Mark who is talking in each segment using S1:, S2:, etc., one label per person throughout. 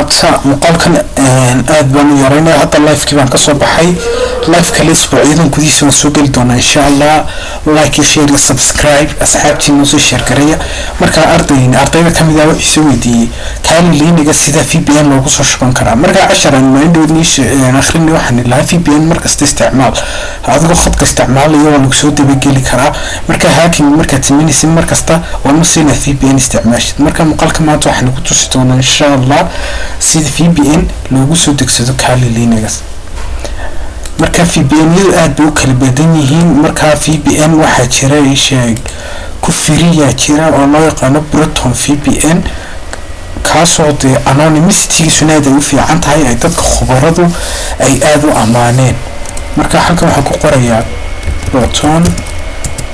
S1: asxaabta muuqaalkan aad baan u yaraynaya hadda live-kii baan kasoo baxay live kale isbuucyadan gudihiisa waan soo geli doonaa insha allah like share subscribe asxaabtiina soo share gareeya marka ardayda kamid ah waxay soo weydiiyey Kali Linux sida VPN loogu soo shuban karaa marka casharan ma indhoodnish akhrinni waxaan ilahay VPN markasta isticmaal adigoo khadka isticmaalayo waa lagu soo dabageli karaa marka hacking marka timinaysid markasta waa nusina VPN isticmaashid marka muuqaalka maanta waxaan ku tusi doonaa insha allah sida VPN loogu soo degsado Kali Linux marka VPN aad bay u kala badan yihiin marka VPN waxa jira isheeg ku firiya jira oo loo yaqaan Proton VPN kaasoo de anonymity sunaada u fiican tahay ay dadka khubaradu ay aad u amaaneen marka halkan waxa ku qoraya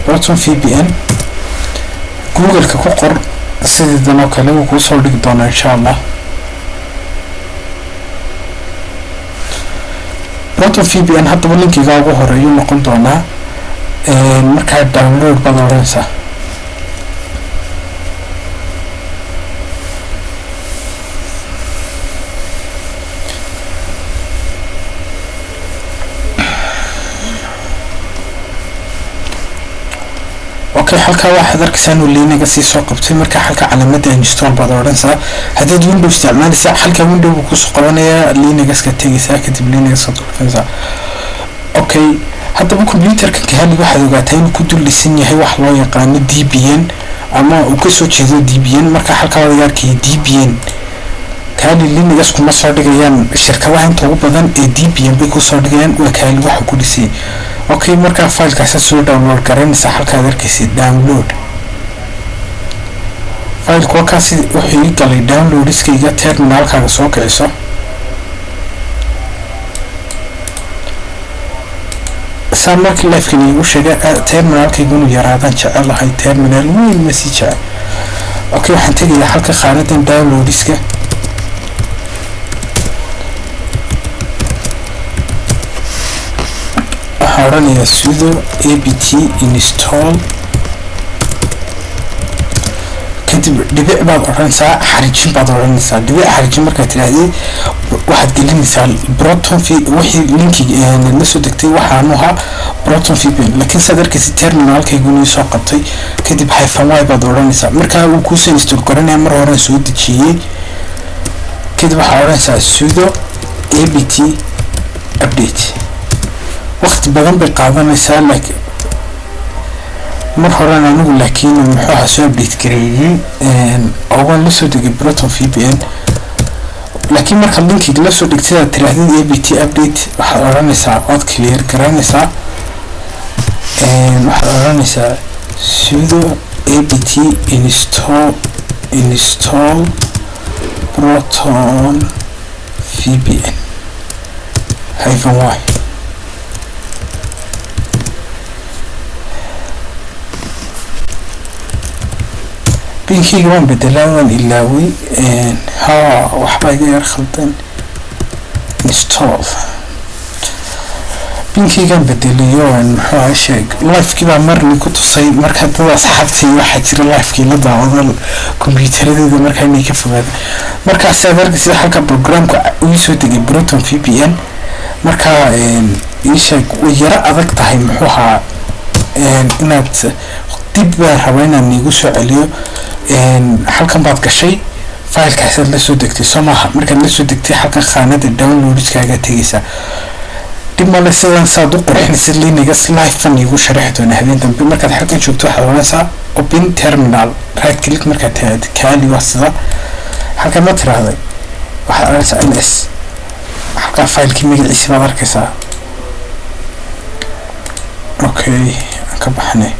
S1: Proton VPN Google-ka ku qor sidoo kale uu ku soo dhigi doona insha Allah Proton VPN hadda linkiga ugu horeeyo noqon doona marka download badaleysa halka waxaad arkaysan Linux si soo qabtay marka halka calaamada install baad oranaysaa hadii Windows isticmaalaysa halka Windows ku soo qabanaya Linux ka tagaysa kadib Linux soo dooraysa okay hadda computer-ka Kali waxaad ogaataa inuu ku dulisan yahay wax loo yaqaan DBN ama uu ka soo jeedo DBN marka halka wada yarkii DBN Kali Linux kuma soo dhigayaan shirkadaha inta ugu badan ee DBN bay ku soo dhigayaan waa Kali waxa ku dhisay okay marka file-kaas soo download garanaysa halka arkaysa download file-ku kaasi wuxuu galay download iskayga terminal-kaaga soo kiciso marka live-kani uu sheegay terminal-kaygu inuu yaraadaan jecelahay terminal weyn message okay waxaan tagayaa halka qaanadan download iska oranaya sudo apt install kadib dhibic baad oranaysaa xariijin baad oranaysaa dhibic xariijin marka tiraahday waxaad gelinaysaa Proton wixii linkiga la soo degtay waxaanu ahaa Proton VPN laakiin sadarkiisa terminal-kaygu inuu soo qabtay kadib -y baad oranaysaa marka uu ku soo install garanaya mar hore soo dejiyay kadib waxaad oranaysaa sudo apt update waqti badan bay qaadanaysaa laakiin mar hore anigu laakiin muxuu soo update gareeyay oo waan la soo degay Proton VPN laakiin marka linkiga la soo dhigtay tiraahday apt update waxa oranaysaa cod clear garanaysaa waxa oranaysaa sudo apt install Proton VPN -y بينكيga waan bedelaan ilaawi waxba iga yar khaldan install بينكيga bedeliyo muxuu sheeg live-kii baa marni ku tusay marka dad asxaabtii waxa jira live-kii la daawado computer-adooda marka inay ka fogaadaan marka server-ka halka programka uu soo degay Proton VPN marka sheeg yara adag tahay muxuu ahaa inaad dib baa rabaa inaan igu soo celiyo halkan baad gashay file-kaas la soo degtay Soomaha marka la soo degtay halka qaanada download-kaaga tagaysa dib ma la saad u qurxinaysid Linux live-fan igu sharaxi doona habeen dambe markaad halkan joogto waxaad oranaysaa open terminal right click marka taad Kali wasida halka ma tiraahday waxa oranaysaa ls halka file-kii magaciisa baad arkaysaa okay ka baxnay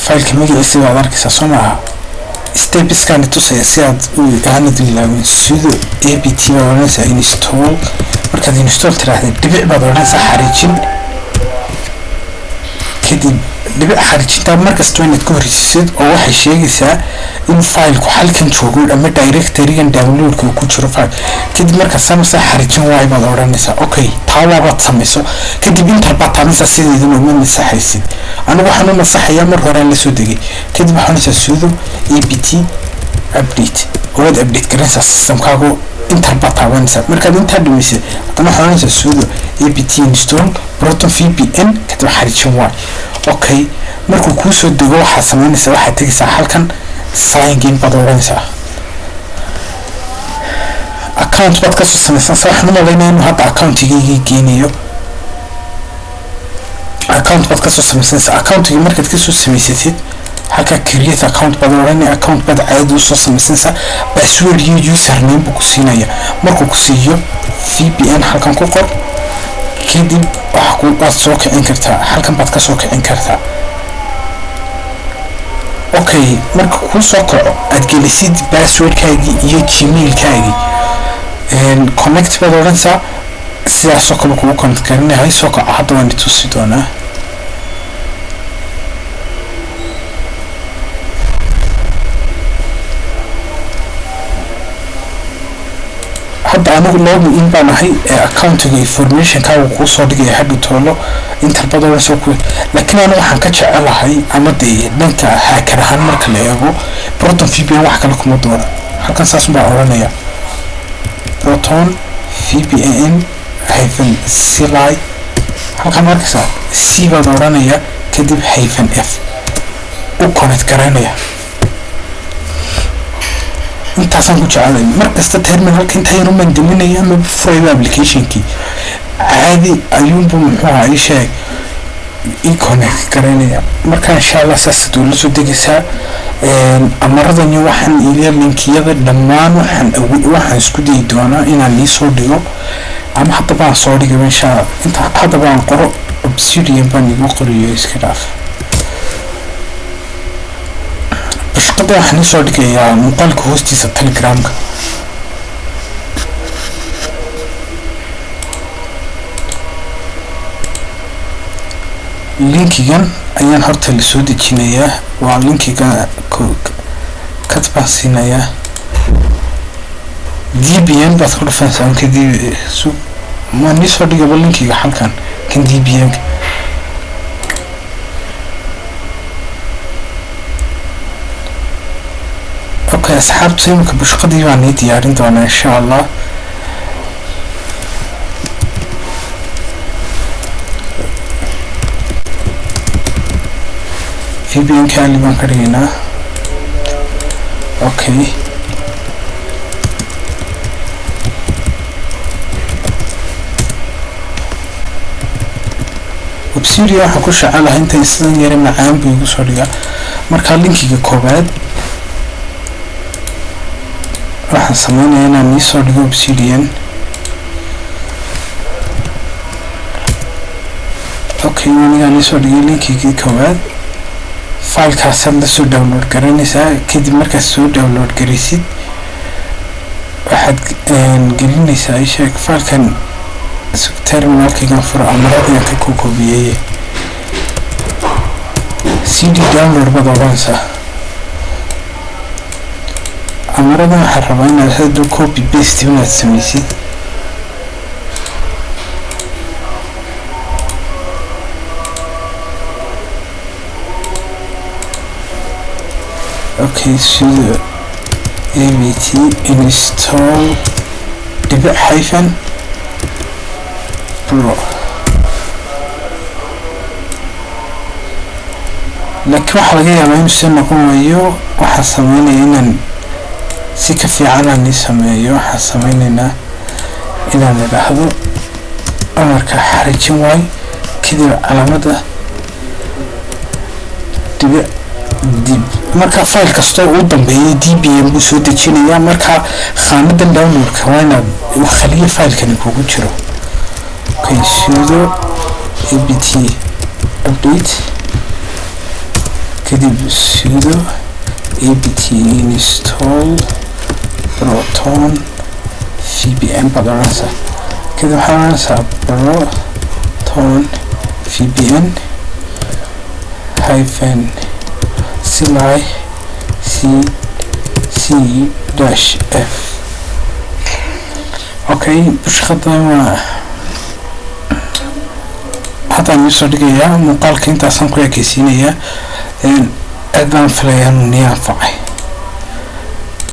S1: file-ka magaciisa baad arkaysaa Soomaha steps kan tusay si aad u aanad ilaawin sudo apt oranaysaa install markaad install tiraahday dhibic baad oranaysaa xariijin kadib dhibic xariijinta markasta inaad ku horeysid oo waxay sheegaysaa in file-ku halkan joogo ama directory-gan download-ka ku jiro file kadib marka samsa xariijin way baad oranaysaa okay tawaabad samayso kadib inta batamisa sideedana uma masaxaysid anigu waxaan u masaxayaa mar hore la soo degay kadib waxaan sudo apt update waad update garanaysaa systemkaagu inta bataabanaysa markaad inta dhumisay hadana xalanaysa sudo apt install proton vpn kadib xariijin waay okay markuu ku soo dego waxa sameynaysa waxa tagaysaa halkan sign in baad oranaysaa account baad ka soo samaysan saxna ma leeyahay hadda account-igii geeniyo account baad ka soo samaysan account-igii markaad ka soo samaysatid halka create account baad oranaysaa account baad caadi u soo samaysan password iyo username buu ku siinaya markuu ku siiyo vpn halkan ku qor kadib waxa ku baad soo kicin kartaa halkan baad ka soo kicin kartaa okay marka ku soo kaco aad gelisid passwordkaagi iyo gmail-kaagi connect baad oranaysaa sidaas oo kale kugu connect garanahay soo kaco hadda waan tusi doonaa hadda anigu login baan ahay account-ga information-kaagu kuu soo dhigaya hadda toolo inta badan soo ku laakiin anigu waxaan ka jecelahay ama dhanka hacker ahaan marka la eego proton vpn wax kale kuma doono halkan saas baan oranaya proton vpn -cli halkan markaas c baan oranaya kadib -f u connect garanaya intaasaan ku jecelahay markasta terminalka inta yar uma diminaya ama furay application-kii caadi ayuunbu muxuu ahaa sheeg connect garanaya marka insha Allah saas dawlad soo degaysaa amaradan waxaan ilaa linkiyada dhammaan waxaan isku day doonaa inaan soo dhigo ama hadda baan soo dhigay insha Allah inta hadda baan qoro obsidian baan igu qoriyo iska dhaaf bashqada waxaan soo dhigayaa muuqaalka hoostiisa Telegram-ka linkigan ayaan horta la soo dejinayaa waa linkiga ka tabaasinaya dbn baad ku dhufaysaa kadib ma ni soo dhigaba linkiga halkan kan dbn okay asxaabta imika bashqadii baan diyaarin doonaa insha Allah VPN كان اللي بنكرينا اوكي وبسيريا waxa ku shaqalaha inta islan yare macaan buu igu soo dhigaa marka linkiga koobaad waxaan sameeynaa inaan soo dhigo obsidian okay waan soo dhigay linkiga koobaad file kaasaan soo download garanaysaa kadib markaad soo download garaysid waxaad gelinaysaa sheeg filekan terminalkiigan furo amaradaan ka koobiyay cd download baad oranaysaa amaradan waxaan rabaa inaad hadda copy paste inaad samaysid okay sudo apt install -hyphen pro laakiin waxa laga yaabaa inuu si noqon waayo waxaan sameynaya inaan si ka fiican aan sameeyo waxaan sameynaynaa inaan idhaahdo amarka xariijin waay kadib calaamada dib marka file kasta uu dambeeyay dbm buu soo dejinayaa marka qaanadan downloadka waa inaad u khaliyo filekan kugu jiro okay sudo apt update kadib sudo apt install proton vpn badanasa kadib waxaan proton vpn -cli c-f okay bashqadan waa haddaan soo dhigayaa muuqaalka intaasaan ku ekeysiinayaa aad baan filayaa inuu anfacay